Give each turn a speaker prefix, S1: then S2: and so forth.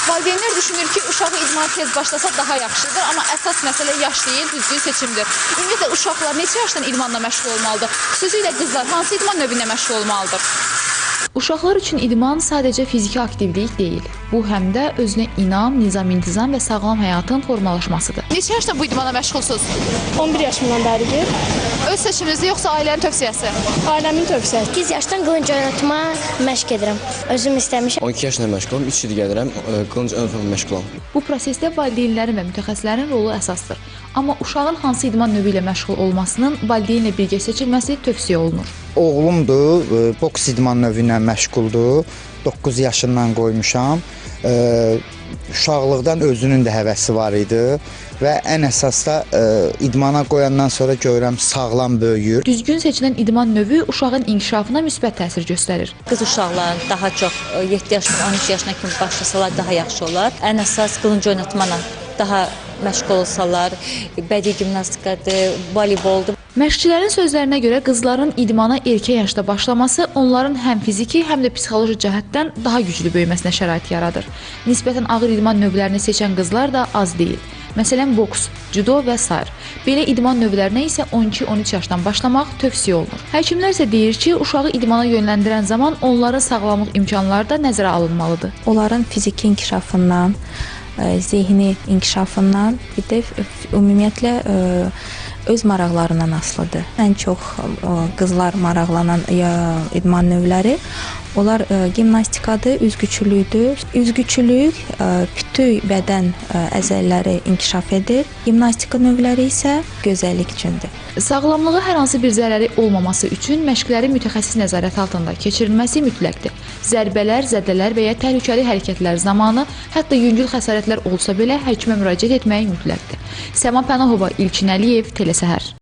S1: Valideynlər düşünür ki, uşağı idmana tez başlasa daha yaxşıdır, amma əsas məsələ yaş deyil, düzgün seçimdir. Ümumiyyətlə, uşaqlar neçə yaşdan idmanla məşğul olmalıdır? Xüsusilə qızlar hansı idman növünə məşğul olmalıdır? Uşaqlar üçün idman sadəcə fiziki aktivlik deyil. Bu, həm də özünə inam, nizam-intizam və sağlam həyatın formalaşmasıdır. Neçə yaşda bu idmana məşğulsuz?
S2: 11 yaşımdan bəridir.
S1: Öz seçiminizdir, yoxsa ailənin tövsiyəsi?
S2: Ailəmin tövsiyəsi.
S3: 8 yaşdan qılınc oynatma məşq edirəm. Özüm istəmişəm.
S4: 12 yaşında məşğulum, 3 il gəlirəm, qılınc oynatma məşğulam.
S1: Bu prosesdə valideynlərin və mütəxəssislərin rolu əsasdır. Amma uşağın hansı idman növü ilə məşğul olmasının valideynlə birgə seçilməsi tövsiyə olunur.
S5: Oğlumdur, boks idman növü ilə məşğuldur. 9 yaşından qoymuşam. Uşaqlıqdan özünün də həvəsi var idi və ən əsas da idmana qoyandan sonra görürəm sağlam böyüyür.
S1: Düzgün seçilən idman növü uşağın inkişafına müsbət təsir göstərir.
S6: Qız uşaqların daha çox 7 yaşından 13 yaşına kimi başlasalar daha yaxşı olar. Ən əsas qılınc oynatmaqla daha məşğul olsalar, bədii gimnastikadır, voleyboldur.
S1: Məşqçilərin sözlərinə görə qızların idmana erkən yaşda başlaması onların həm fiziki, həm də psixoloji cəhətdən daha güclü böyüməsinə şərait yaradır. Nisbətən ağır idman növlərini seçən qızlar da az deyil. Məsələn, boks, judo və s. Belə idman növlərinə isə 12-13 yaşdan başlamaq tövsiyə olunur. Həkimlər isə deyir ki, uşağı idmana yönləndirən zaman onların sağlamlıq imkanları da nəzərə alınmalıdır.
S7: Onların fiziki inkişafından, zehni inkişafından, bir də ümumiyyətlə öz maraqlarından asılıdır. Ən çox qızlar maraqlanan idman növləri onlar gimnastikadır, üzgüçülükdür. Üzgüçülük bütün bədən əzələləri inkişaf edir. Gimnastika növləri isə gözəllik üçündür.
S1: Sağlamlığa hər hansı bir zərəri olmaması üçün məşqlərin mütəxəssis nəzarət altında keçirilməsi mütləqdir. Zərbələr, zədələr və ya təhlükəli hərəkətlər zamanı, hətta yüngül xəsarətlər olsa belə həkimə müraciət etmək mütləqdir. Səma Pənahova, İlkin Əliyev, Telesəhər.